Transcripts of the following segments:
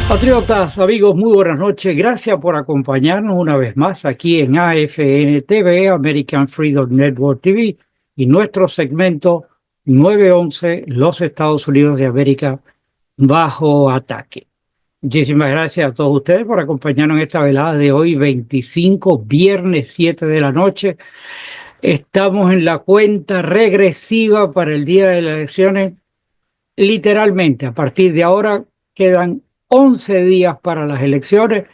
Patriotas, amigos, muy buenas noches. Gracias por acompañarnos una vez más aquí en AFN TV, American Freedom Network TV, y nuestro segmento 911, los Estados Unidos de América bajo ataque. Muchísimas gracias a todos ustedes por acompañarnos en esta velada de hoy, 25, viernes 7 de la noche. Estamos en la cuenta regresiva para el día de las elecciones. Literalmente, a partir de ahora quedan 11 días para las elecciones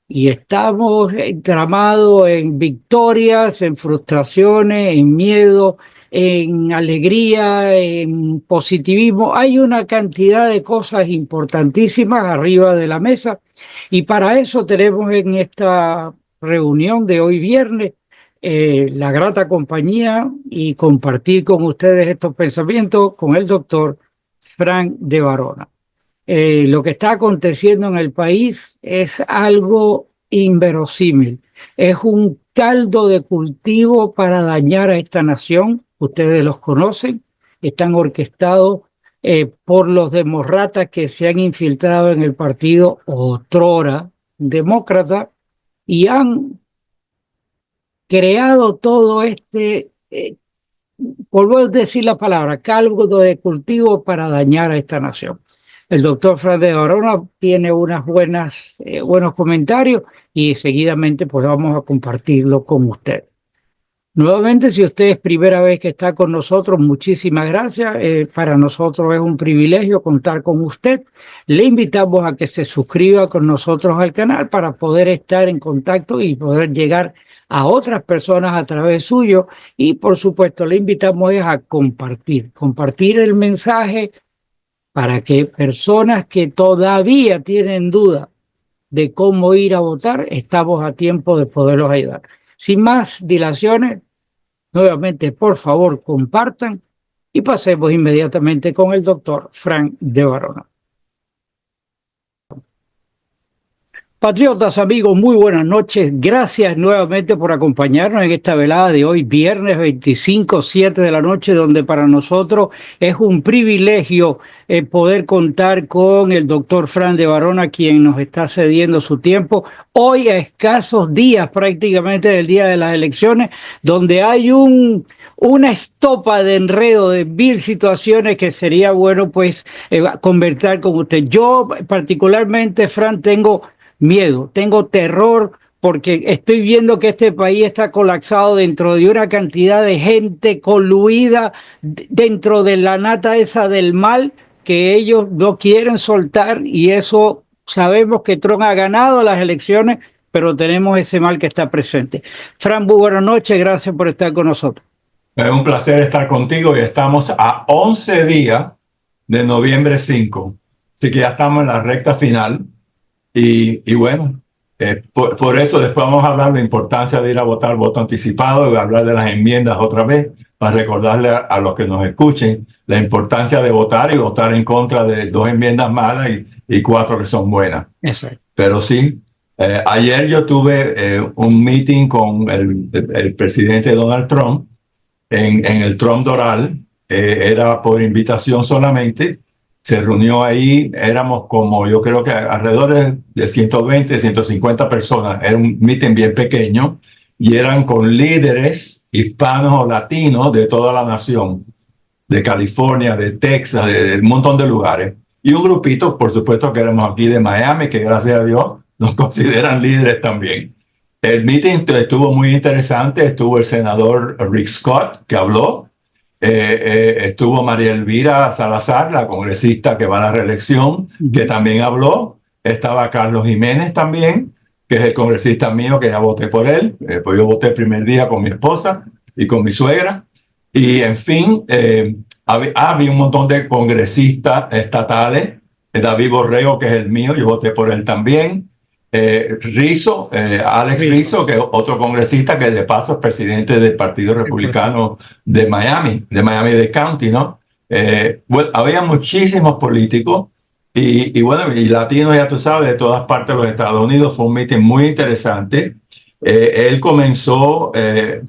y estamos entramados en victorias, en frustraciones, en miedo, en alegría, en positivismo. Hay una cantidad de cosas importantísimas arriba de la mesa y para eso tenemos en esta reunión de hoy viernes la grata compañía y compartir con ustedes estos pensamientos con el doctor Frank de Varona. Lo que está aconteciendo en el país es algo inverosímil. Es un caldo de cultivo para dañar a esta nación. Ustedes los conocen, están orquestados por los demócratas que se han infiltrado en el partido otrora demócrata y han creado todo este, por decir la palabra, caldo de cultivo para dañar a esta nación. El doctor Frank de Varona tiene buenos comentarios y seguidamente pues vamos a compartirlo con usted. Nuevamente, si usted es primera vez que está con nosotros, muchísimas gracias. Para nosotros es un privilegio contar con usted. Le invitamos a que se suscriba con nosotros al canal para poder estar en contacto y poder llegar a otras personas a través suyo. Y por supuesto, le invitamos a compartir el mensaje para que personas que todavía tienen duda de cómo ir a votar, estamos a tiempo de poderlos ayudar. Sin más dilaciones, nuevamente, por favor, compartan y pasemos inmediatamente con el doctor Frank de Varona. Patriotas, amigos, muy buenas noches. Gracias nuevamente por acompañarnos en esta velada de hoy, viernes 25, 7 de la noche, donde para nosotros es un privilegio poder contar con el doctor Frank de Varona, quien nos está cediendo su tiempo. Hoy, a escasos días prácticamente del día de las elecciones, donde hay una estopa de enredo, de mil situaciones que sería bueno pues conversar con usted. Yo particularmente, Frank, tengo miedo, tengo terror porque estoy viendo que este país está colapsado dentro de una cantidad de gente coluida dentro de la nata esa del mal que ellos no quieren soltar y eso sabemos que Trump ha ganado las elecciones, pero tenemos ese mal que está presente. Fran, buenas noches, gracias por estar con nosotros. Es un placer estar contigo y estamos a 11 días de noviembre 5, así que ya estamos en la recta final. Y bueno, por eso después vamos a hablar de la importancia de ir a votar voto anticipado y hablar de las enmiendas otra vez, para recordarle a los que nos escuchen la importancia de votar y votar en contra de 2 enmiendas malas y 4 que son buenas. Exacto. Pero sí, ayer yo tuve un meeting con el presidente Donald Trump en el Trump Doral. Era por invitación solamente. Se reunió ahí, éramos como yo creo que alrededor de 120, 150 personas. Era un meeting bien pequeño y eran con líderes hispanos o latinos de toda la nación, de California, de Texas, de un montón de lugares. Y un grupito, por supuesto, que éramos aquí de Miami, que gracias a Dios nos consideran líderes también. El meeting estuvo muy interesante. Estuvo el senador Rick Scott, que habló. Estuvo María Elvira Salazar, la congresista que va a la reelección, que también habló. Estaba Carlos Jiménez también, que es el congresista mío, que ya voté por él. Pues yo voté el primer día con mi esposa y con mi suegra. Y en fin, había un montón de congresistas estatales. David Borrego, que es el mío, yo voté por él también. Rizzo, Alex Rizzo, que es otro congresista que de paso es presidente del Partido Republicano de Miami-Dade County, ¿no? Bueno, había muchísimos políticos y bueno, y latinos, ya tú sabes, de todas partes de los Estados Unidos. Fue un meeting muy interesante. Él comenzó,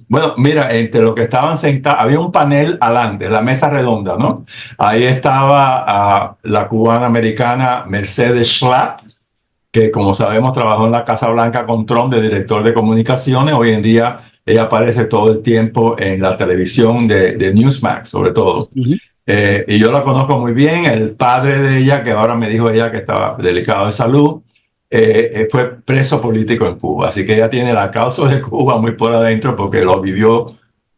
bueno, mira, entre los que estaban sentados, había un panel adelante, la mesa redonda, ¿no? Ahí estaba la cubana americana Mercedes Schlapp, que como sabemos trabajó en la Casa Blanca con Trump de director de comunicaciones. Hoy en día ella aparece todo el tiempo en la televisión de Newsmax, sobre todo. Ujú. Y yo la conozco muy bien. El padre de ella, que ahora me dijo ella que estaba delicado de salud, fue preso político en Cuba. Así que ella tiene la causa de Cuba muy por adentro porque lo vivió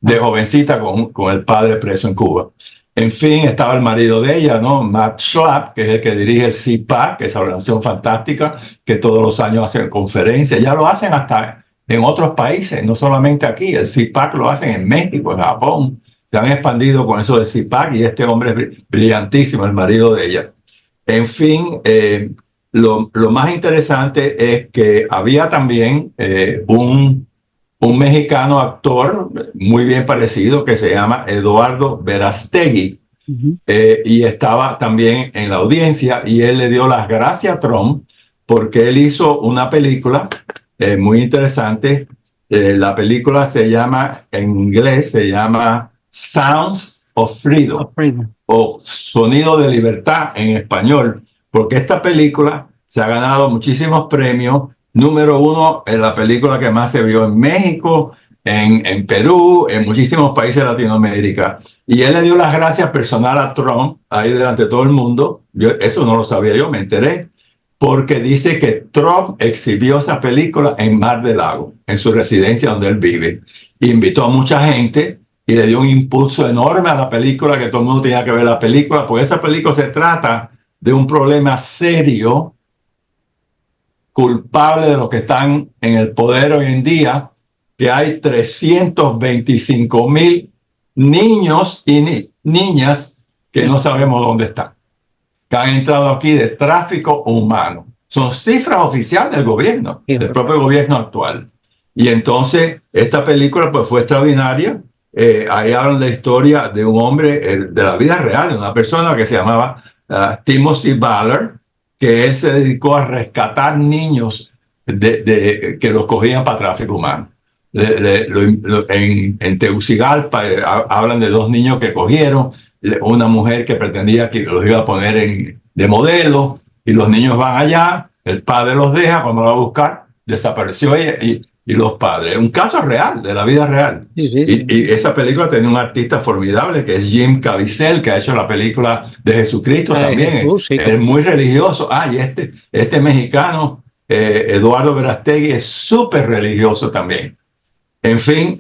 de jovencita con el padre preso en Cuba. En fin, estaba el marido de ella, ¿no? Matt Schlapp, que es el que dirige el CPAC, que es esa organización fantástica que todos los años hacen conferencias. Ya lo hacen hasta en otros países, no solamente aquí. El CPAC lo hacen en México, en Japón. Se han expandido con eso del CPAC y este hombre es brillantísimo, el marido de ella. En fin, lo más interesante es que había también un mexicano actor muy bien parecido que se llama Eduardo Verástegui, y estaba también en la audiencia y él le dio las gracias a Trump porque él hizo una película muy interesante. La película se llama, en inglés se llama Sounds of Freedom, o Sonido de Libertad en español, porque esta película se ha ganado muchísimos premios. Número uno, es la película que más se vio en México, en Perú, en muchísimos países de Latinoamérica. Y él le dio las gracias personal a Trump, ahí delante de todo el mundo. Eso no lo sabía yo, me enteré, porque dice que Trump exhibió esa película en Mar del Lago, en su residencia donde él vive. Invitó a mucha gente y le dio un impulso enorme a la película, que todo el mundo tenía que ver la película, porque esa película se trata de un problema serio, culpable de los que están en el poder hoy en día, que hay 325,000 niños y niñas que no sabemos dónde están, que han entrado aquí de tráfico humano. Son cifras oficiales del gobierno, del propio gobierno actual. Y entonces esta película pues fue extraordinaria. Ahí hablan de la historia de un hombre, de la vida real, de una persona que se llamaba Timothy Ballard, que él se dedicó a rescatar niños que los cogían para tráfico humano. En Tegucigalpa hablan de 2 niños que cogieron, una mujer que pretendía que los iba a poner de modelo, y los niños van allá, el padre los deja, cuando lo va a buscar, desapareció ella y los padres. Un caso real, de la vida real. Sí. Y esa película tiene un artista formidable que es Jim Caviezel, que ha hecho la película de Jesucristo también. Jesús, sí. Es muy religioso. Y este mexicano, Eduardo Verástegui, es súper religioso también. En fin,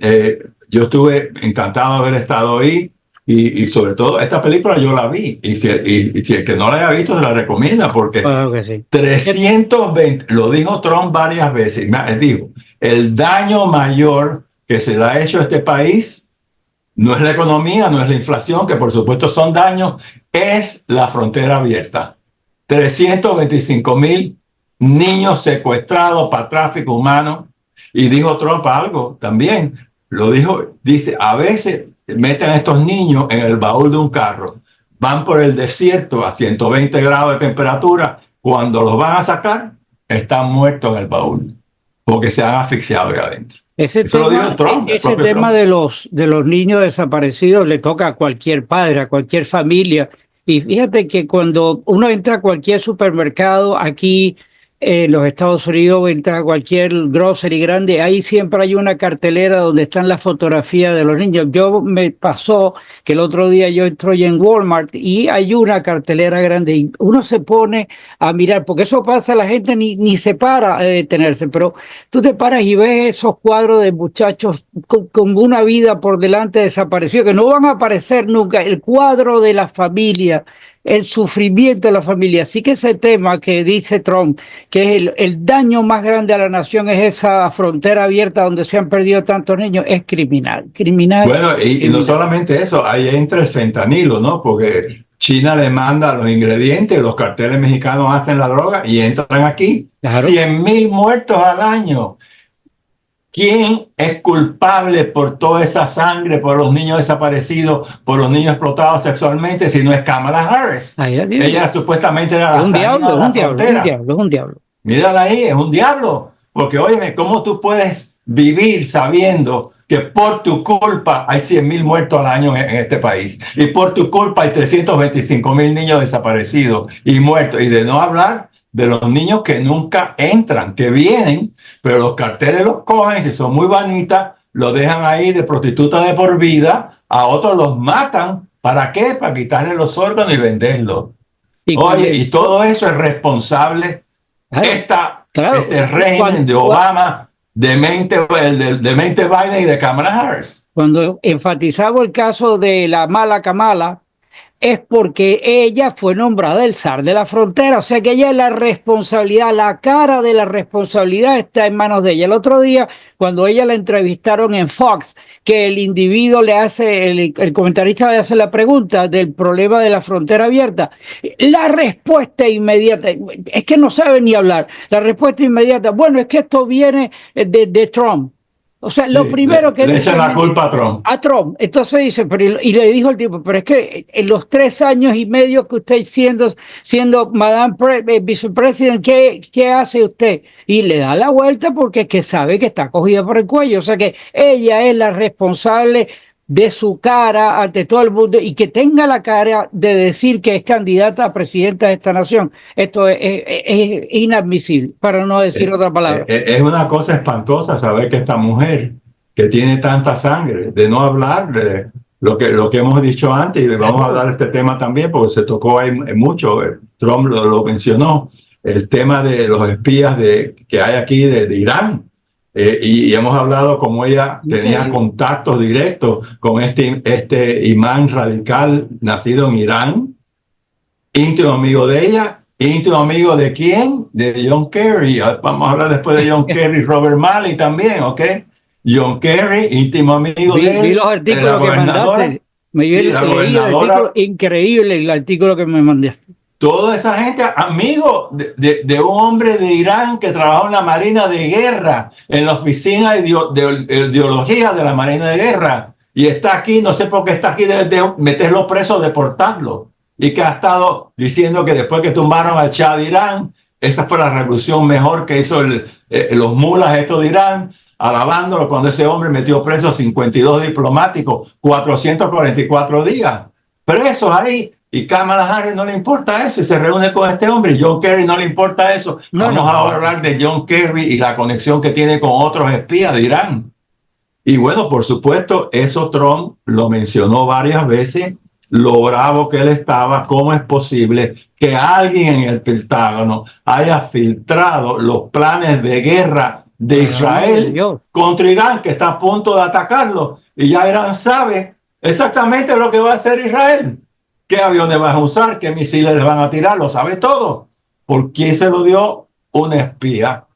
yo estuve encantado de haber estado ahí. Y sobre todo, esta película yo la vi. Y si el que no la haya visto, se la recomienda, porque claro que sí. 320, lo dijo Trump varias veces, dijo, el daño mayor que se le ha hecho a este país no es la economía, no es la inflación, que por supuesto son daños, es la frontera abierta. 325,000 niños secuestrados para tráfico humano. Y dijo Trump algo también, lo dijo, dice, a veces meten a estos niños en el baúl de un carro, van por el desierto a 120 grados de temperatura, cuando los van a sacar, están muertos en el baúl, porque se han asfixiado ahí adentro. Ese tema Trump, de los niños desaparecidos le toca a cualquier padre, a cualquier familia. Y fíjate que cuando uno entra a cualquier supermercado aquí en los Estados Unidos, entra a cualquier grocery grande, ahí siempre hay una cartelera donde están las fotografías de los niños. Me pasó que el otro día yo entré en Walmart y hay una cartelera grande y uno se pone a mirar, porque eso pasa, la gente ni se para de detenerse, pero tú te paras y ves esos cuadros de muchachos con una vida por delante desaparecidos, que no van a aparecer nunca, el cuadro de la familia, el sufrimiento de la familia. Así que ese tema que dice Trump, que es el daño más grande a la nación, es esa frontera abierta donde se han perdido tantos niños, es criminal. Bueno, y no solamente eso, ahí entra el fentanilo, ¿no? Porque China le manda los ingredientes, los carteles mexicanos hacen la droga y entran aquí. Claro. 100,000 muertos al año. ¿Quién es culpable por toda esa sangre, por los niños desaparecidos, por los niños explotados sexualmente, si no es Kamala Harris? Ella supuestamente era la salida de la frontera. Es un diablo. Mírala ahí, es un diablo. Porque, óyeme, ¿cómo tú puedes vivir sabiendo que por tu culpa hay 100,000 muertos al año en este país? Y por tu culpa hay 325,000 niños desaparecidos y muertos. Y de no hablar de los niños que nunca entran, que vienen, pero los carteles los cogen, si son muy bonitas, los dejan ahí de prostituta de por vida, a otros los matan. ¿Para qué? Para quitarle los órganos y venderlos. Oye, y todo eso es responsable este régimen de Obama, de mente Biden y de Kamala Harris. Cuando enfatizamos el caso de la mala Kamala, es porque ella fue nombrada el zar de la frontera, o sea que ella es la responsabilidad, la cara de la responsabilidad está en manos de ella. El otro día, cuando ella la entrevistaron en Fox, que el individuo le hace, el comentarista le hace la pregunta del problema de la frontera abierta, la respuesta inmediata, es que no sabe ni hablar, la respuesta inmediata, bueno, es que esto viene de Trump. O sea, lo primero que le echan la culpa a Trump. A Trump. Entonces dice, y le dijo el tipo, pero es que en los 3 años y medio que usted siendo Madame Vicepresidente, ¿qué hace usted? Y le da la vuelta porque es que sabe que está cogida por el cuello. O sea que ella es la responsable de su cara ante todo el mundo y que tenga la cara de decir que es candidata a presidenta de esta nación. Esto es inadmisible, para no decir otra palabra. Es una cosa espantosa saber que esta mujer que tiene tanta sangre, de no hablar de lo que hemos dicho antes, y vamos a hablar de este tema también porque se tocó ahí mucho, Trump lo mencionó, el tema de los espías que hay aquí de Irán. Y hemos hablado como ella tenía contactos directos con este imán radical nacido en Irán, íntimo amigo de ella, íntimo amigo de quién, de John Kerry. Vamos a hablar después de John Kerry, Robert Malley también, ¿ok? John Kerry, íntimo amigo de él. Vi los artículos que mandaste. Leí el artículo, increíble el artículo que me mandaste. Toda esa gente, amigo de un hombre de Irán que trabajó en la Marina de Guerra, en la oficina de ideología de la Marina de Guerra, y está aquí, no sé por qué está aquí, de meterlo preso, deportarlo, y que ha estado diciendo que después que tumbaron al Shah de Irán, esa fue la revolución mejor que hizo los mulas estos de Irán, alabándolo cuando ese hombre metió preso 52 diplomáticos, 444 días, presos ahí. Y Kamala Harris no le importa eso y se reúne con este hombre. Y John Kerry no le importa eso. Vamos a hablar de John Kerry y la conexión que tiene con otros espías de Irán. Y bueno, por supuesto, eso Trump lo mencionó varias veces, lo bravo que él estaba, cómo es posible que alguien en el Pentágono haya filtrado los planes de guerra de Israel contra Irán, que está a punto de atacarlo. Y ya Irán sabe exactamente lo que va a hacer Israel. ¿Qué aviones van a usar? ¿Qué misiles les van a tirar? Lo sabe todo. ¿Por quién se lo dio? Una espía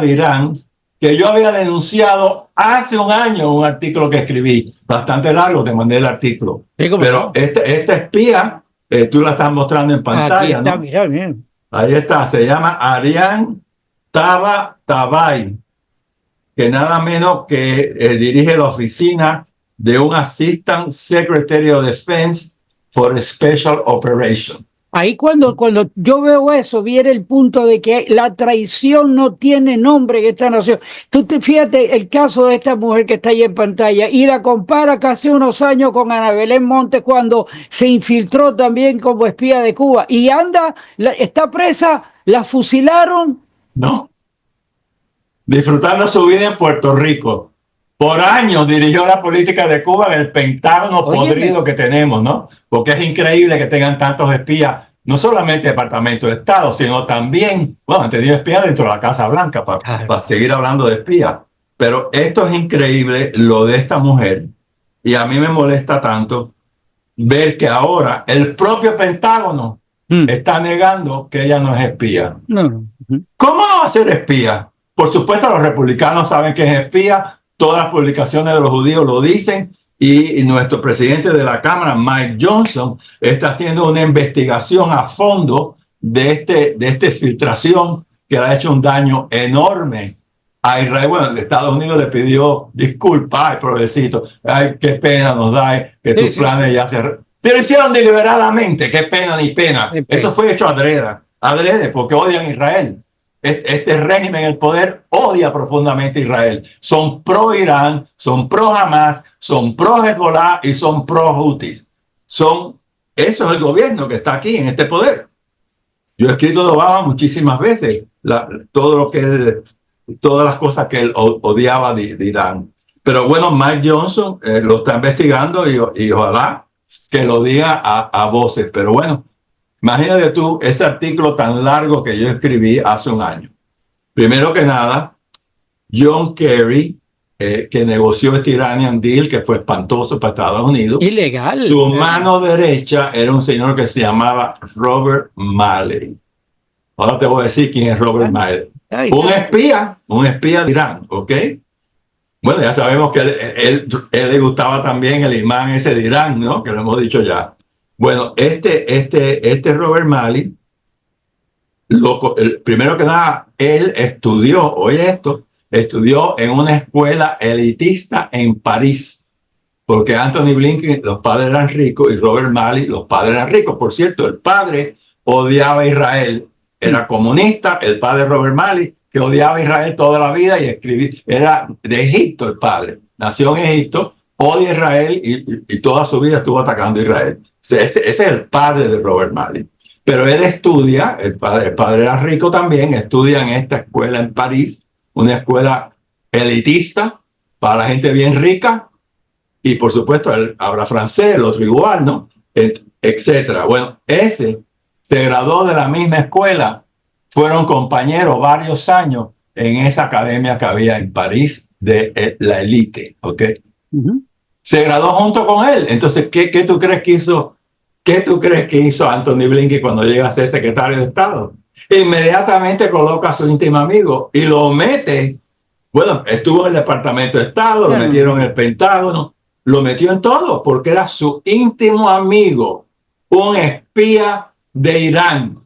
de Irán que yo había denunciado hace un año, un artículo que escribí, bastante largo, te mandé el artículo. Pero esta espía, tú la estás mostrando en pantalla, está, ¿no? Mira, bien. Ahí está, se llama Ariane Tabatabai, que nada menos que dirige la oficina de un Assistant Secretary of Defense for a Special Operation. Ahí cuando yo veo eso, viene el punto de que la traición no tiene nombre en esta nación. Tú te fíjate el caso de esta mujer que está ahí en pantalla y la compara casi unos años con Ana Belén Montes cuando se infiltró también como espía de Cuba. Y está presa, la fusilaron. No. Disfrutando su vida en Puerto Rico. Por años dirigió la política de Cuba en el Pentágono podrido que tenemos, ¿no? Porque es increíble que tengan tantos espías, no solamente el Departamento de Estado, sino también, bueno, han tenido espías dentro de la Casa Blanca para seguir hablando de espías. Pero esto es increíble, lo de esta mujer, y a mí me molesta tanto ver que ahora el propio Pentágono está negando que ella no es espía. ¿Cómo va a ser espía? Por supuesto, los republicanos saben que es espía. Todas las publicaciones de los judíos lo dicen y nuestro presidente de la Cámara, Mike Johnson, está haciendo una investigación a fondo de esta filtración que le ha hecho un daño enorme a Israel. Bueno, Estados Unidos le pidió disculpas, ay, pobrecito, ay, qué pena nos da que tus planes ya se... Pero hicieron deliberadamente, qué pena ni pena. Eso fue hecho adrede, porque odian a Israel. Este régimen en el poder odia profundamente a Israel. Son pro Irán, son pro Hamas, son pro Hezbollah y son pro Houthis. Eso es el gobierno que está aquí en este poder. Yo he escrito de Obama muchísimas veces, todo lo que él, todas las cosas que él odiaba de Irán. Pero bueno, Mike Johnson lo está investigando y ojalá que lo diga a voces. Pero bueno, imagínate tú ese artículo tan largo que yo escribí hace un año. Primero que nada, John Kerry, que negoció este Iranian Deal, que fue espantoso para Estados Unidos. Ilegal. Su mano derecha era un señor que se llamaba Robert Malley. Ahora te voy a decir quién es Robert Malley. Un espía de Irán, ¿ok? Bueno, ya sabemos que él le gustaba también el imán ese de Irán, ¿no? Que lo hemos dicho ya. Bueno, este Robert Malley, primero que nada, él estudió, oye esto, estudió en una escuela elitista en París, porque Anthony Blinken, los padres eran ricos, y Robert Malley, los padres eran ricos. Por cierto, el padre odiaba a Israel, era comunista, el padre Robert Malley, que odiaba a Israel toda la vida y escribía, era de Egipto el padre, nació en Egipto, odia a Israel y toda su vida estuvo atacando a Israel. Ese es el padre de Robert Malley. Pero él estudia, el padre era rico también, estudia en esta escuela en París, una escuela elitista para la gente bien rica, y por supuesto él habla francés, el otro igual, ¿no? Etcétera. Bueno, ese se graduó de la misma escuela, fueron compañeros varios años en esa academia que había en París de la élite, ¿ok? Se graduó junto con él. Entonces, ¿qué tú crees que hizo? ¿Qué tú crees que hizo Anthony Blinken cuando llega a ser secretario de Estado? Inmediatamente coloca a su íntimo amigo y lo mete. Bueno, estuvo en el Departamento de Estado, lo metieron en el Pentágono, lo metió en todo porque era su íntimo amigo, un espía de Irán.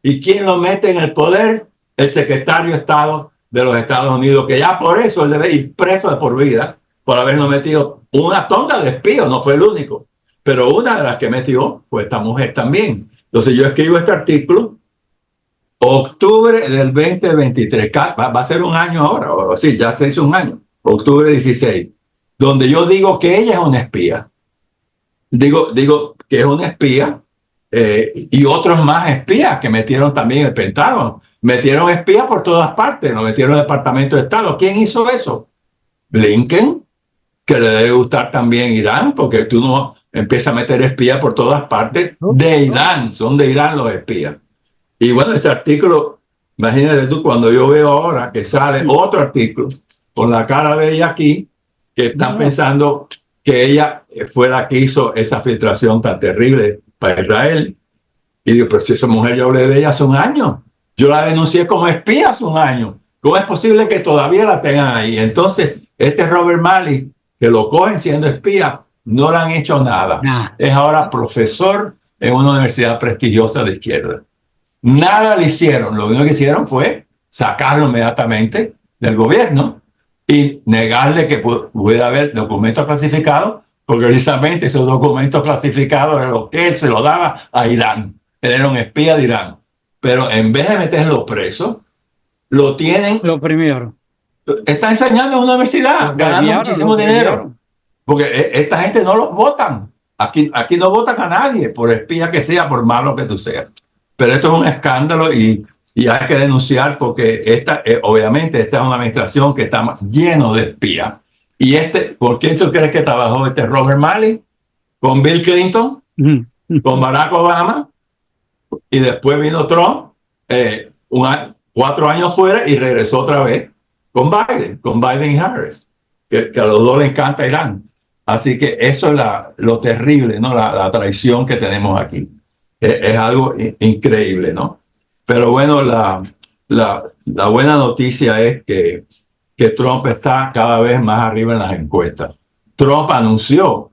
¿Y quién lo mete en el poder? El secretario de Estado de los Estados Unidos, que ya por eso él debe ir preso de por vida, por habernos metido una tonda de espíos, no fue el único. Pero una de las que metió fue esta mujer también. Entonces yo escribo este artículo, octubre del 2023, va a ser un año ahora, o sí, ya se hizo un año, octubre 16, donde yo digo que ella es una espía. Digo que es una espía, y otros más espías que metieron también el Pentágono. Metieron espías por todas partes, nos metieron el Departamento de Estado. ¿Quién hizo eso? Blinken, que le debe gustar también Irán, porque tú no empiezas a meter espías por todas partes de Irán, son de Irán los espías. Y bueno, este artículo, imagínate tú, cuando yo veo ahora que sale otro artículo con la cara de ella aquí, que están pensando que ella fue la que hizo esa filtración tan terrible para Israel. Y digo, pero si esa mujer, yo hablé de ella hace un año, yo la denuncié como espía hace un año, ¿cómo es posible que todavía la tengan ahí? Entonces, este Robert Malley, que lo cogen siendo espía, no le han hecho nada. Es ahora profesor en una universidad prestigiosa de izquierda. Nada le hicieron. Lo único que hicieron fue sacarlo inmediatamente del gobierno y negarle que pudiera haber documentos clasificados, porque precisamente esos documentos clasificados eran los que él se los daba a Irán. Él era un espía de Irán. Pero en vez de meterlo preso, lo tienen... Lo primero. Está enseñando en una universidad, ganando muchísimo dinero. Porque esta gente no los votan. Aquí no votan a nadie, por espía que sea, por malo que tú seas. Pero esto es un escándalo y hay que denunciar porque obviamente esta es una administración que está lleno de espías. Y ¿por qué tú crees que trabajó este Robert Malley? Con Bill Clinton, con Barack Obama, y después vino Trump, 4 años fuera y regresó otra vez con Biden y Harris, que a los dos les encanta Irán. Así que eso es lo terrible, ¿no? La traición que tenemos aquí. Es algo increíble, ¿no? Pero bueno, la buena noticia es que Trump está cada vez más arriba en las encuestas. Trump anunció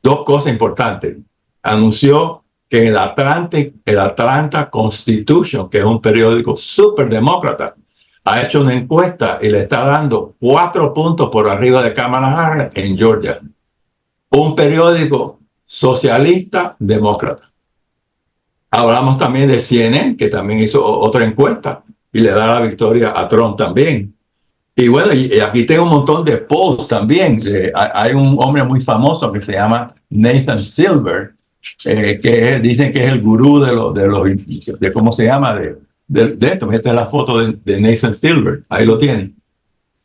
2 cosas importantes. Anunció que el Atlanta Constitution, que es un periódico súper demócrata, ha hecho una encuesta y le está dando 4 puntos por arriba de Kamala Harris en Georgia. Un periódico socialista demócrata. Hablamos también de CNN, que también hizo otra encuesta y le da la victoria a Trump también. Y bueno, y aquí tengo un montón de polls también. Hay un hombre muy famoso que se llama Nathan Silver, dicen que es el gurú de ¿cómo se llama? De esto. Esta es la foto de Nathan Stilberg, ahí lo tienen.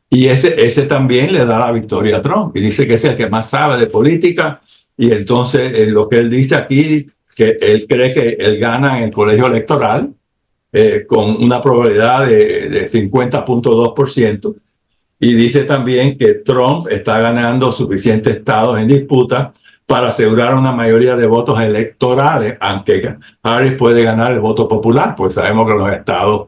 Y ese también le da la victoria a Trump, y dice que es el que más sabe de política, y entonces lo que él dice aquí, que él cree que él gana en el colegio electoral con una probabilidad de 50.2%, y dice también que Trump está ganando suficientes estados en disputa para asegurar una mayoría de votos electorales, aunque Harris puede ganar el voto popular, pues sabemos que los estados,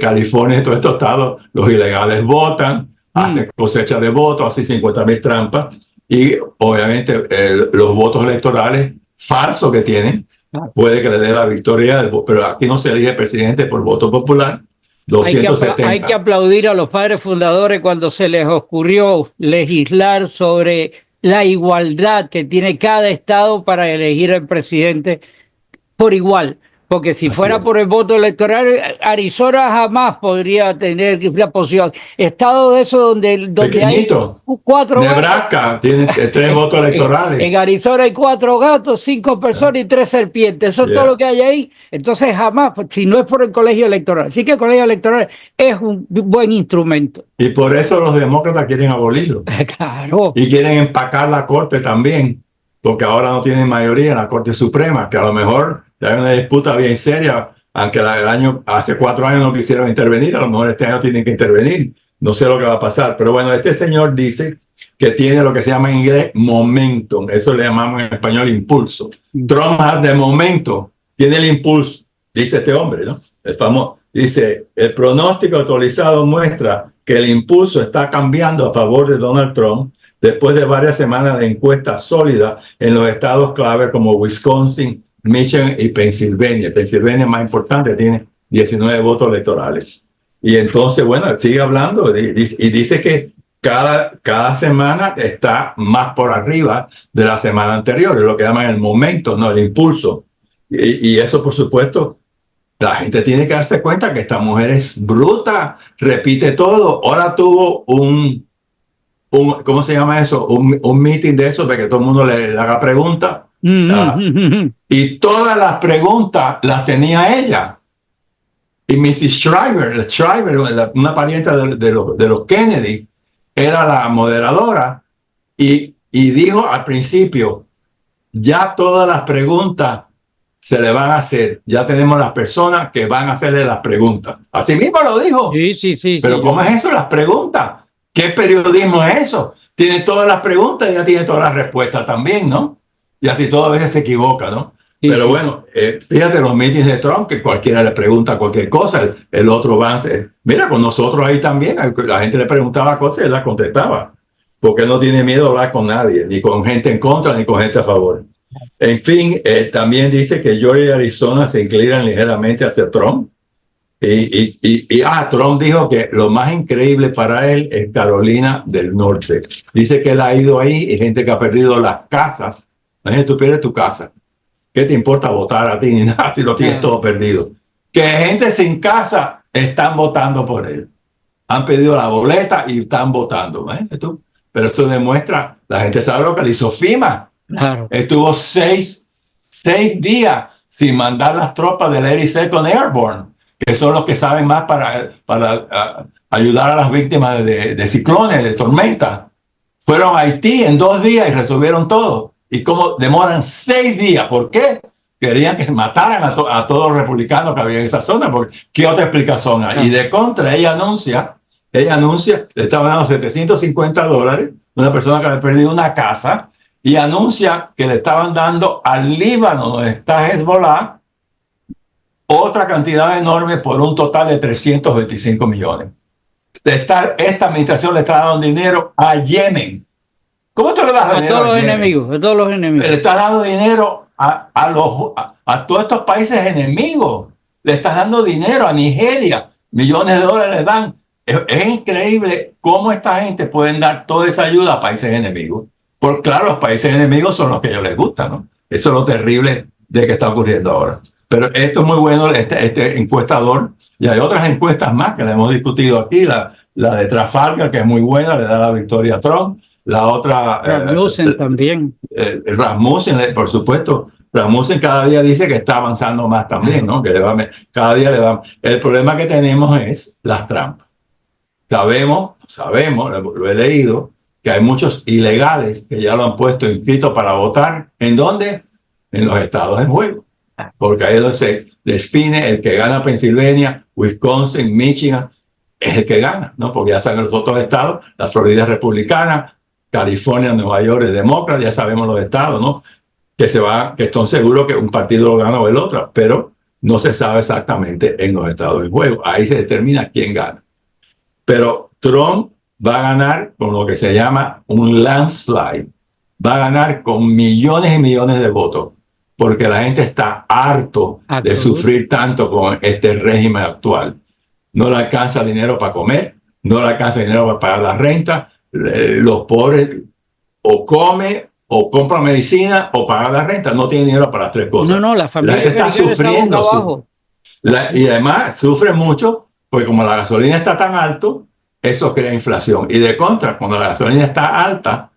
California y todos estos estados, los ilegales votan, hacen cosecha de votos, hacen 50,000 trampas, y obviamente los votos electorales falsos que tienen, puede que le dé la victoria, pero aquí no se elige presidente por voto popular. 270. Hay que aplaudir a los padres fundadores cuando se les ocurrió legislar sobre la igualdad que tiene cada estado para elegir al presidente por igual. Porque si fuera por el voto electoral, Arizona jamás podría tener la posibilidad. Estado de eso donde pequeñito. Hay 4 Nebraska gatos. tiene 3 votos electorales. En Arizona hay 4 gatos, 5 personas y 3 serpientes. Eso es todo lo que hay ahí. Entonces jamás, si no es por el colegio electoral. Así que el colegio electoral es un buen instrumento. Y por eso los demócratas quieren abolirlo. Claro. Y quieren empacar la Corte también, porque ahora no tienen mayoría en la Corte Suprema, que a lo mejor hay una disputa bien seria, aunque hace 4 años no quisieron intervenir, a lo mejor este año tienen que intervenir. No sé lo que va a pasar, pero bueno, este señor dice que tiene lo que se llama en inglés momentum, eso le llamamos en español impulso. Trump has de momento, tiene el impulso, dice este hombre, ¿no? El famoso, dice, el pronóstico actualizado muestra que el impulso está cambiando a favor de Donald Trump después de varias semanas de encuestas sólidas en los estados clave como Wisconsin, Michigan y Pensilvania. Pensilvania es más importante, tiene 19 votos electorales. Y entonces, bueno, sigue hablando y dice que cada semana está más por arriba de la semana anterior, es lo que llaman el momento, no el impulso. Y eso, por supuesto, la gente tiene que darse cuenta que esta mujer es bruta, repite todo. Ahora tuvo ¿cómo se llama eso? Un meeting de eso, de que todo el mundo le haga preguntas. Y todas las preguntas las tenía ella. Y Mrs. Shriver, una pariente de los Kennedy, era la moderadora y dijo al principio, ya todas las preguntas se le van a hacer, ya tenemos las personas que van a hacerle las preguntas. Así mismo lo dijo. Sí. Pero ¿cómo es eso, las preguntas? ¿Qué periodismo es eso? Tiene todas las preguntas y ya tiene todas las respuestas también, ¿no? Y así todas veces se equivoca, ¿no? Sí, pero bueno, fíjate los mítines de Trump, que cualquiera le pregunta cualquier cosa, el otro va a hacer. Mira, con nosotros ahí también, la gente le preguntaba cosas y él las contestaba, porque no tiene miedo a hablar con nadie, ni con gente en contra, ni con gente a favor. En fin, también dice que Georgia y Arizona se inclinan ligeramente hacia Trump. Trump dijo que lo más increíble para él es Carolina del Norte. Dice que él ha ido ahí y gente que ha perdido las casas. Imagínate, tú pierdes tu casa. ¿Qué te importa votar a ti ni nada si lo tienes todo perdido? Que gente sin casa están votando por él. Han pedido la boleta y están votando. ¿Tú? Pero eso demuestra, la gente sabe lo que le hizo FEMA. Claro. Estuvo 6 días sin mandar las tropas del 82nd Airborne, que son los que saben más para ayudar a las víctimas de ciclones, de tormentas. Fueron a Haití en 2 días y resolvieron todo. ¿Y cómo demoran 6 días? ¿Por qué? Querían que mataran a todos los republicanos que había en esa zona. Porque, ¿qué otra explicación hay? Y de contra, ella anuncia, le estaba dando $750 a una persona que había perdido una casa, y anuncia que le estaban dando al Líbano, donde está Hezbollah, otra cantidad enorme por un total de 325 millones. Esta administración le está dando dinero a Yemen. ¿Cómo tú le vas a dar dinero a todos los enemigos? Le está dando dinero a todos estos países enemigos. Le estás dando dinero a Nigeria. Millones de dólares le dan. Es increíble cómo esta gente puede dar toda esa ayuda a países enemigos. Porque claro, los países enemigos son los que a ellos les gustan, ¿no? Eso es lo terrible de que está ocurriendo ahora. Pero esto es muy bueno, este encuestador. Y hay otras encuestas más que le hemos discutido aquí. La de Trafalgar, que es muy buena, le da la victoria a Trump. La otra... Rasmussen también. Rasmussen, por supuesto, Rasmussen cada día dice que está avanzando más también, ¿no? Que cada día le va. El problema que tenemos es las trampas. Sabemos, lo he leído, que hay muchos ilegales que ya lo han puesto inscrito para votar. ¿En dónde? En los estados en juego. Porque ahí es donde se define el que gana Pensilvania, Wisconsin, Michigan, es el que gana, ¿no? Porque ya saben los otros estados, la Florida es republicana, California, Nueva York es demócrata, ya sabemos los estados, ¿no? Que están seguros que un partido lo gana o el otro, pero no se sabe exactamente en los estados en juego. Ahí se determina quién gana. Pero Trump va a ganar con lo que se llama un landslide. Va a ganar con millones y millones de votos, porque la gente está harto de sufrir tanto con este régimen actual. No le alcanza dinero para comer, no le alcanza dinero para pagar la renta. Los pobres o come o compra medicina o paga la renta. No tiene dinero para las tres cosas. No, la familia está sufriendo. Y además sufre mucho porque como la gasolina está tan alto, eso crea inflación. Y de contra, cuando la gasolina está alta,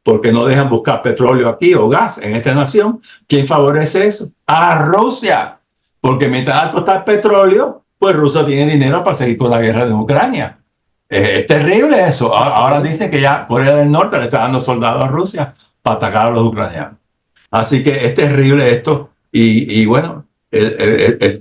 porque no dejan buscar petróleo aquí o gas en esta nación, ¿quién favorece eso? A Rusia. Porque mientras alto está el petróleo, pues Rusia tiene dinero para seguir con la guerra de Ucrania. Es terrible eso. Ahora dicen que ya Corea del Norte le está dando soldados a Rusia para atacar a los ucranianos. Así que es terrible esto. Y bueno,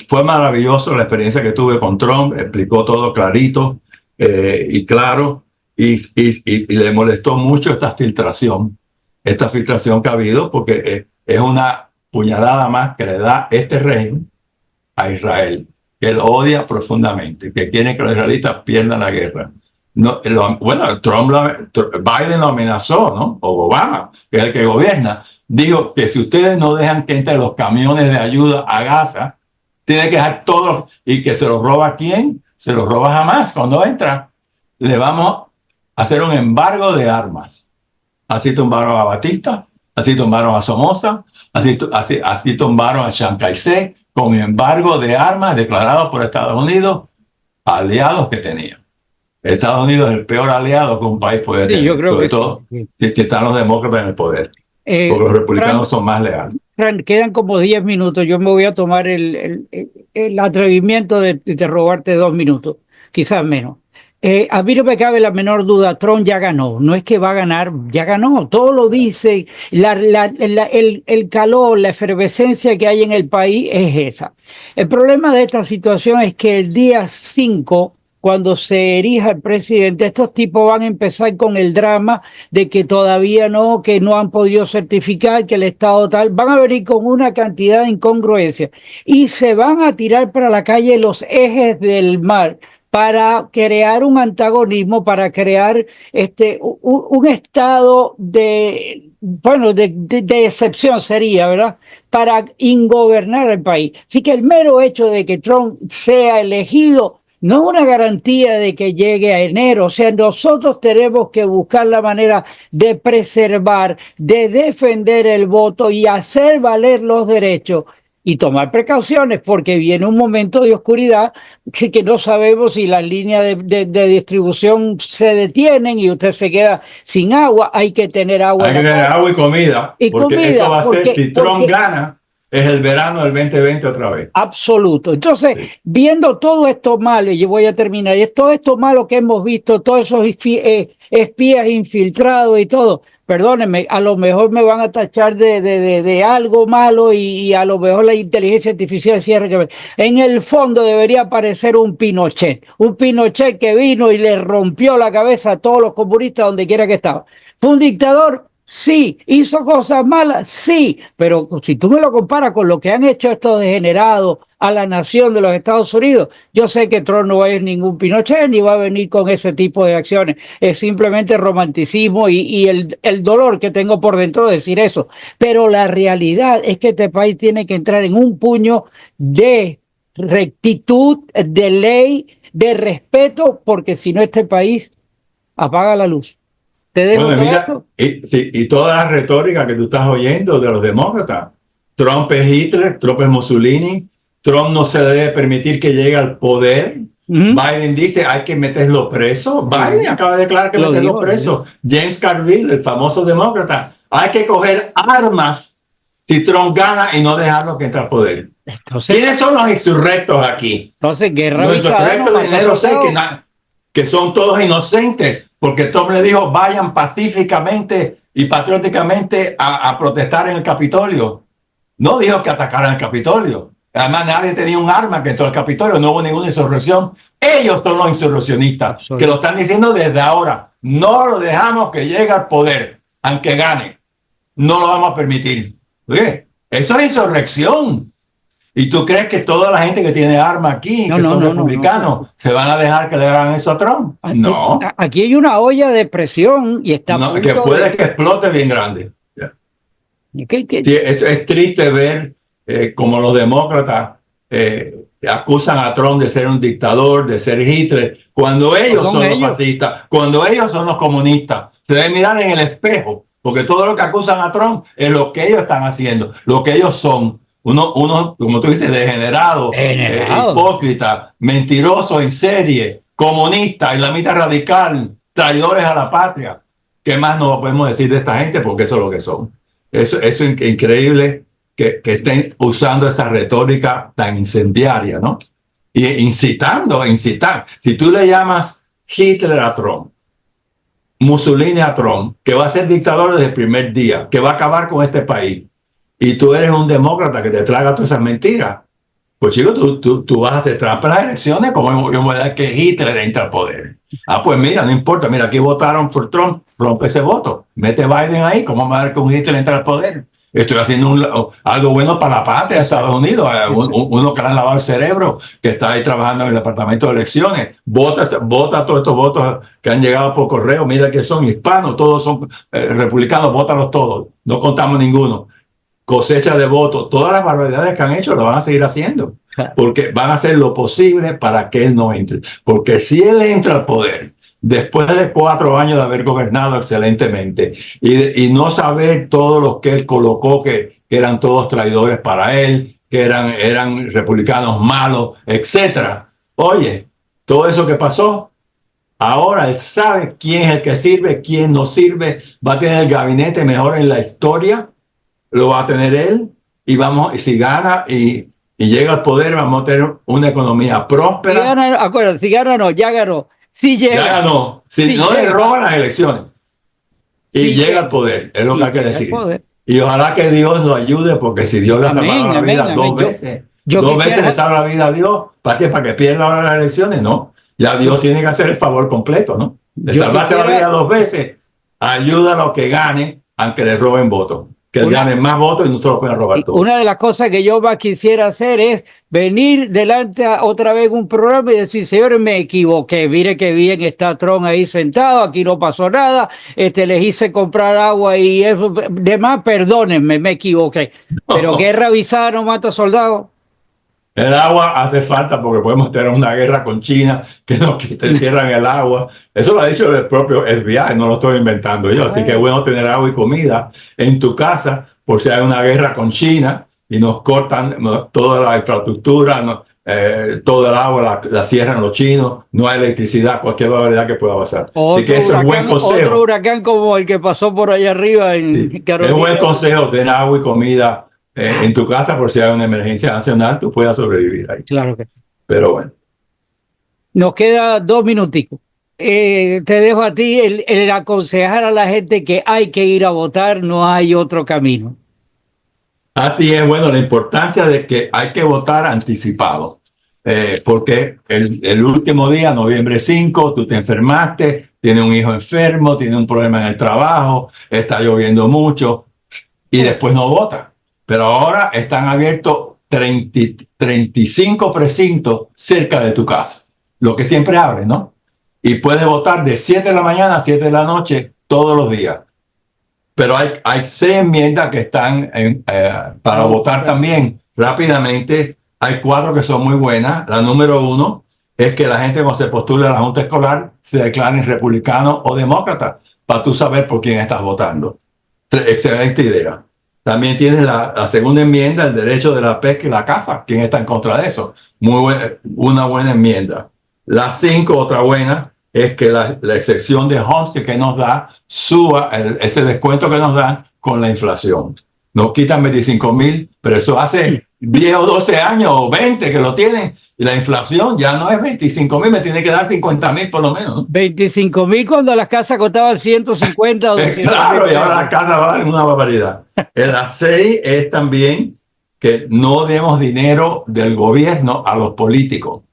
fue maravilloso la experiencia que tuve con Trump. Explicó todo clarito y claro. Y le molestó mucho esta filtración que ha habido, porque es una puñalada más que le da este régimen a Israel, que lo odia profundamente, que quiere que los israelitas pierdan la guerra. No, Biden lo amenazó, ¿no? O Obama, que es el que gobierna, dijo que si ustedes no dejan que entren los camiones de ayuda a Gaza, tiene que dejar todos, y que se los roba ¿quién? Se los roba Hamas cuando entra. Le vamos a hacer un embargo de armas. Así tumbaron a Batista, así tumbaron a Somoza, así tumbaron a Chiang Kai-shek, con embargo de armas declarados por Estados Unidos, aliados que tenían. Estados Unidos es el peor aliado que un país puede tener, yo creo sobre todo que están los demócratas en el poder, porque los republicanos son más leales. Quedan como 10 minutos, yo me voy a tomar el atrevimiento de robarte 2 minutos, quizás menos. A mí no me cabe la menor duda, Trump ya ganó, no es que va a ganar, ya ganó, todo lo dice, el calor, la efervescencia que hay en el país es esa. El problema de esta situación es que el día 5, cuando se erija el presidente, estos tipos van a empezar con el drama de que todavía no, que no han podido certificar, que el Estado tal, van a venir con una cantidad de incongruencias y se van a tirar para la calle los ejes del mal, para crear un antagonismo, para crear un estado de excepción sería, ¿verdad? Para ingobernar el país. Así que el mero hecho de que Trump sea elegido no es una garantía de que llegue a enero. O sea, nosotros tenemos que buscar la manera de preservar, de defender el voto y hacer valer los derechos. Y tomar precauciones porque viene un momento de oscuridad que no sabemos si las líneas de distribución se detienen y usted se queda sin agua. Hay que tener agua. Hay que tener agua y comida. Porque esto va a ser, si Trump gana, es el verano del 2020 otra vez. Absoluto. Entonces, viendo todo esto malo, y yo voy a terminar, y todo esto malo que hemos visto, todos esos espías infiltrados y todo, perdónenme, a lo mejor me van a tachar de algo malo y a lo mejor la inteligencia artificial cierra que en el fondo debería aparecer un Pinochet que vino y le rompió la cabeza a todos los comunistas donde quiera que estaba. ¿Fue un dictador? Sí. ¿Hizo cosas malas? Sí. Pero si tú me lo comparas con lo que han hecho estos degenerados a la nación de los Estados Unidos, yo sé que Trump no va a ir ningún Pinochet ni va a venir con ese tipo de acciones. Es simplemente romanticismo y el dolor que tengo por dentro de decir eso. Pero la realidad es que este país tiene que entrar en un puño de rectitud, de ley, de respeto, porque si no este país apaga la luz. Bueno, mira, y toda la retórica que tú estás oyendo de los demócratas, Trump es Hitler, Trump es Mussolini, Trump no se debe permitir que llegue al poder. Biden dice hay que meterlo preso. Biden acaba de declarar que meterlo preso. James Carville, el famoso demócrata, hay que coger armas si Trump gana y no dejarlo que entre al poder? Entonces, ¿Quiénes son los insurrectos aquí? entonces guerra Los avisada, no insurrectos de mata enero 6 soldado. que son todos inocentes, porque Trump le dijo vayan pacíficamente y patrióticamente a protestar en el Capitolio. No dijo que atacaran el Capitolio. Además, nadie tenía un arma que entró al Capitolio, no hubo ninguna insurrección. Ellos son los insurreccionistas, que lo están diciendo desde ahora. No lo dejamos que llegue al poder, aunque gane. No lo vamos a permitir. Oye, eso es insurrección. ¿Y tú crees que toda la gente que tiene armas aquí, que son republicanos, se van a dejar que le hagan eso a Trump? No. Aquí hay una olla de presión y está No, que puede que explote bien grande. Sí, esto es triste ver como los demócratas acusan a Trump de ser un dictador, de ser Hitler, cuando ellos son los fascistas, cuando ellos son los comunistas. Se deben mirar en el espejo, porque todo lo que acusan a Trump es lo que ellos están haciendo, lo que ellos son. Uno como tú dices, degenerado, hipócrita, mentiroso en serie, comunista, islamita radical, traidores a la patria. ¿Qué más no podemos decir de esta gente? Porque eso es lo que son. Eso es increíble que estén usando esa retórica tan incendiaria, ¿no? Y incitar. Si tú le llamas Hitler a Trump, Mussolini a Trump, que va a ser dictador desde el primer día, que va a acabar con este país, y tú eres un demócrata que te traga todas esas mentiras, pues chico, tú vas a hacer trampa en las elecciones, como yo voy a dar que Hitler entra al poder. Ah, pues mira, no importa, mira, aquí votaron por Trump, rompe ese voto, mete Biden ahí, ¿cómo va a dar que un Hitler entra al poder? Estoy haciendo algo bueno para la patria de Estados Unidos, uno que le han lavado el cerebro, que está ahí trabajando en el departamento de elecciones, vota todos estos votos que han llegado por correo, mira que son hispanos, todos son republicanos, vótalos todos, no contamos ninguno. Cosecha de votos, todas las barbaridades que han hecho lo van a seguir haciendo, porque van a hacer lo posible para que él no entre. Porque si él entra al poder, después de 4 años de haber gobernado excelentemente y no saber todos los que él colocó que eran todos traidores para él, que eran republicanos malos, etcétera. Oye, todo eso que pasó, ahora él sabe quién es el que sirve, quién no sirve, va a tener el gabinete mejor en la historia, lo va a tener él, y si gana y llega al poder, vamos a tener una economía próspera. Si gana, acuérdate, si gana no, ya ganó. Si llega, ya ganó. Si no le roban las elecciones y llega al poder, es lo que hay que decir. Y ojalá que Dios lo ayude, porque si Dios le ha salvado la vida dos veces le salva la vida a Dios, ¿para qué? ¿Para que pierda ahora las elecciones? No. Ya Dios tiene que hacer el favor completo, ¿no? De salvarse la vida 2 veces, ayuda a los que gane, aunque le roben votos. Que ganen más votos y no se los pueden robar todo. Una de las cosas que yo más quisiera hacer es venir delante otra vez un programa y decir, señores, me equivoqué, mire qué bien está Trump ahí sentado, aquí no pasó nada, les hice comprar agua y eso, demás, perdónenme, me equivoqué. Pero guerra avisada no mata soldados. El agua hace falta porque podemos tener una guerra con China, que nos cierran el agua. Eso lo ha dicho el propio FBI, no lo estoy inventando yo. Así que es bueno tener agua y comida en tu casa por si hay una guerra con China y nos cortan toda la infraestructura, todo el agua la cierran los chinos, no hay electricidad, cualquier barbaridad que pueda pasar. Así que eso es buen consejo. Otro huracán como el que pasó por allá arriba en Carolina. Es buen consejo tener agua y comida en tu casa por si hay una emergencia nacional, tú puedas sobrevivir ahí. Claro que sí. Pero bueno. Nos queda 2 minuticos. Te dejo a ti el aconsejar a la gente que hay que ir a votar, no hay otro camino. Así es, bueno, la importancia de que hay que votar anticipado, porque el último día, noviembre 5, tú te enfermaste, tienes un hijo enfermo, tienes un problema en el trabajo, está lloviendo mucho y después no votas. Pero ahora están abiertos 35 precintos cerca de tu casa, lo que siempre abre, ¿no? Y puedes votar de 7 de la mañana a 7 de la noche todos los días. Pero hay 6 enmiendas que están para votar también. Rápidamente, hay 4 que son muy buenas. La número 1 es que la gente cuando se postule a la Junta Escolar se declaren republicano o demócrata, para tú saber por quién estás votando. Excelente idea. También tienes la segunda enmienda, el derecho de la pesca y la caza. ¿Quién está en contra de eso? Una buena enmienda. La 5, otra buena, es que la excepción de Homestead que nos da suba ese descuento que nos dan con la inflación. nos quitan 25,000, pero eso hace 10 o 12 años o 20 que lo tienen. Y la inflación ya no es 25,000, me tiene que dar 50,000 por lo menos, ¿no? 25,000 cuando las casas costaban 150 o 200. Claro, y ahora las casas valen una barbaridad. La 6 es también que no demos dinero del gobierno a los políticos.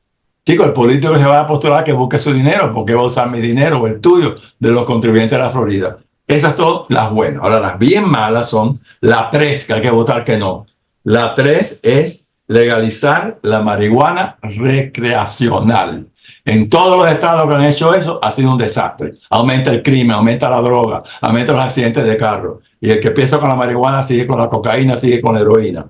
Chicos, el político se va a postular que busque su dinero, porque va a usar mi dinero o el tuyo, de los contribuyentes de la Florida. Esas son las buenas. Ahora, las bien malas son la 3, que hay que votar que no. La 3 es legalizar la marihuana recreacional. En todos los estados que han hecho eso, ha sido un desastre. Aumenta el crimen, aumenta la droga, aumenta los accidentes de carro. Y el que empieza con la marihuana sigue con la cocaína, sigue con la heroína.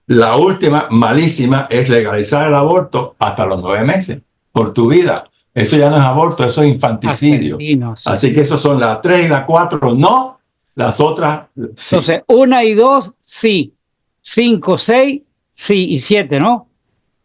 La última, malísima, es legalizar el aborto hasta los 9 meses, por tu vida. Eso ya no es aborto, eso es infanticidio. Así que esos son la 3 y la 4, no. Las otras, sí. Entonces, 1 y 2, sí. 5, 6, sí. Y 7, ¿no?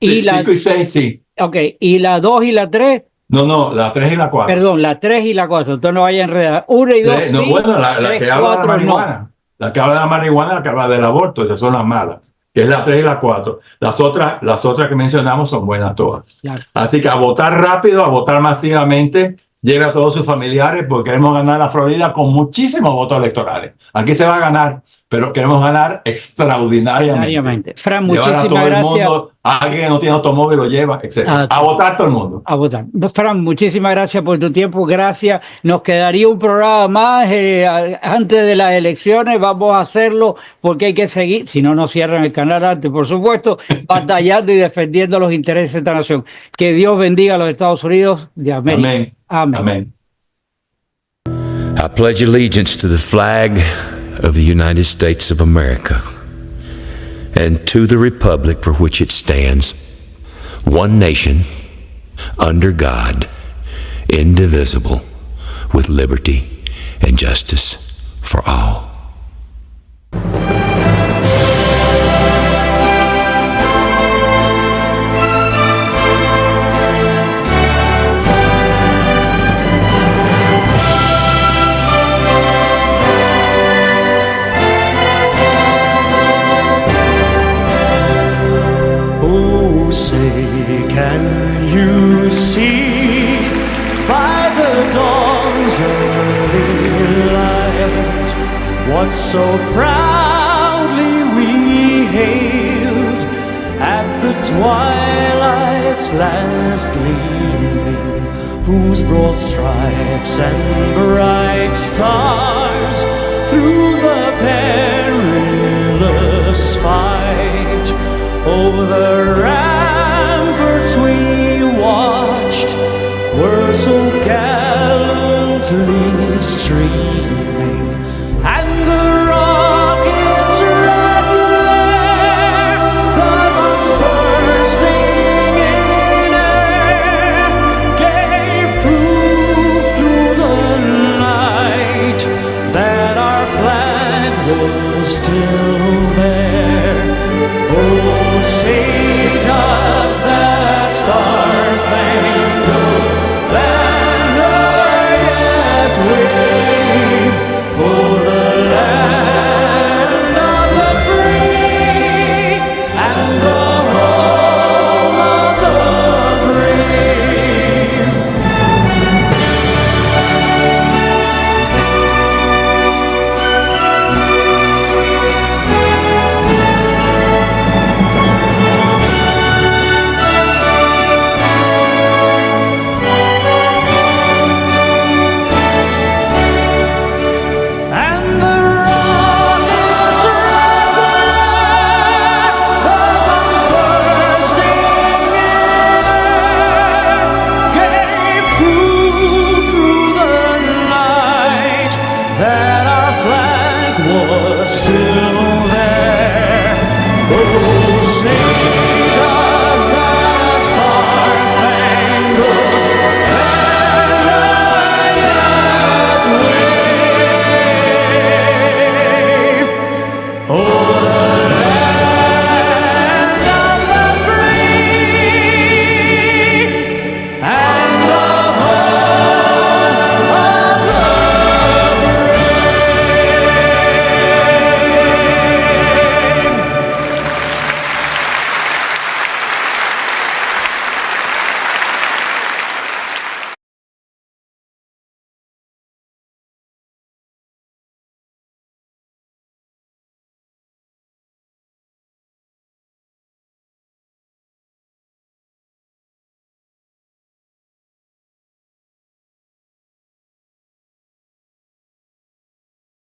Y 5 y 6, sí. Ok, ¿y la 2 y la 3? No, la 3 y la 4. Perdón, la 3 y la 4, entonces no vaya a enredar. 1 y 2, no, sí. bueno, la 3, que habla de la 4, marihuana. no. La que habla de la marihuana, la que habla del aborto, esas son las malas. Que es la 3 y la 4. Las otras que mencionamos son buenas todas. Claro. Así que a votar rápido, a votar masivamente, lleve a todos sus familiares, porque queremos ganar la Florida con muchísimos votos electorales. Aquí se va a ganar, pero queremos ganar extraordinariamente. Fran, llevar muchísimas a todo gracias. el mundo, a alguien que no tiene automóvil lo lleva, etc. A votar todo el mundo. A votar. Fran, muchísimas gracias por tu tiempo, gracias. Nos quedaría un programa más antes de las elecciones, vamos a hacerlo porque hay que seguir, si no nos cierran el canal antes, por supuesto, batallando y defendiendo los intereses de esta nación. Que Dios bendiga a los Estados Unidos de América. Amén. Amén. Amén. I pledge allegiance to the flag of the United States of America and to the republic for which it stands, one nation, under God, indivisible, with liberty and justice for all. Oh, say, can you see by the dawn's early light what so proudly we hailed at the twilight's last gleaming, whose broad stripes and bright stars through the perilous fight over the ramparts we watched were so gallantly streaming, and the rockets' red glare, the bombs bursting in air, gave proof through the night that our flag was still there. Oh, say does that star-spangled banner yet wave o'er the land of the free and the home of the brave? And the rockets' red glare, the bombs bursting in air, gave proof through the night that our flag was still there. Oh, say